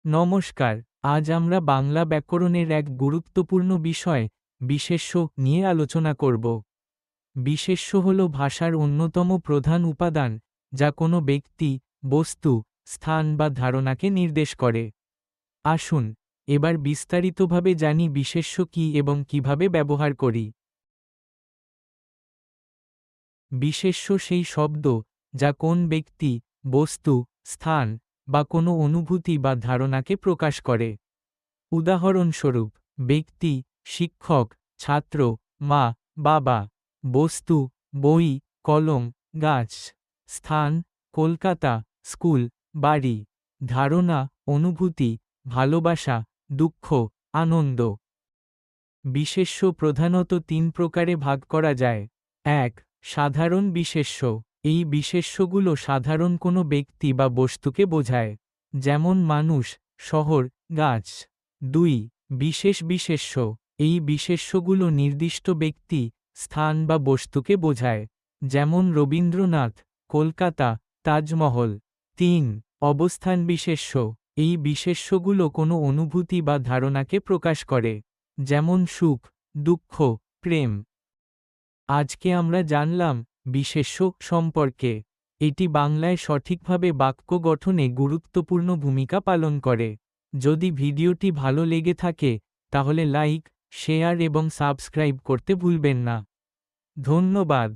নমস্কার। আজ আমরা বাংলা ব্যাকরণের এক গুরুত্বপূর্ণ বিষয়, বিশেষ্য, নিয়ে আলোচনা করব। বিশেষ্য হল ভাষার অন্যতম প্রধান উপাদান, যা কোনো ব্যক্তি, বস্তু, স্থান বা ধারণাকে নির্দেশ করে। আসুন, এবার বিস্তারিতভাবে জানি বিশেষ্য কী এবং কিভাবে ব্যবহার করি। বিশেষ্য সেই শব্দ, যা কোন ব্যক্তি, বস্তু, স্থান বা কোনো অনুভূতি বা ধারণাকে প্রকাশ করে। উদাহরণস্বরূপ, ব্যক্তি, শিক্ষক, ছাত্র, মা, বাবা; বস্তু, বই, কলম, গাছ; স্থান, কলকাতা, স্কুল, বাড়ি; ধারণা, অনুভূতি, ভালোবাসা, দুঃখ, আনন্দ। বিশেষ্য প্রধানত তিন প্রকারে ভাগ করা যায়। ১. সাধারণ বিশেষ্য। এই বিশেষ্যগুলো সাধারণ কোনো ব্যক্তি বা বস্তুকে বোঝায়, যেমন মানুষ, শহর, গাছ। ২. বিশেষ বিশেষ্য। এই বিশেষ্যগুলো নির্দিষ্ট ব্যক্তি, স্থান বা বস্তুকে বোঝায়, যেমন রবীন্দ্রনাথ, কলকাতা, তাজমহল। ৩. অবস্থান বিশেষ্য। এই বিশেষ্যগুলো কোনো অনুভূতি বা ধারণাকে প্রকাশ করে, যেমন সুখ, দুঃখ, প্রেম। আজকে আমরা জানলাম বিশেষ্য সম্পর্কে। এটি বাংলায় সঠিকভাবে বাক্য গঠনে গুরুত্বপূর্ণ ভূমিকা পালন করে। যদি ভিডিওটি ভালো লেগে থাকে, তাহলে লাইক, শেয়ার এবং সাবস্ক্রাইব করতে ভুলবেন না। ধন্যবাদ।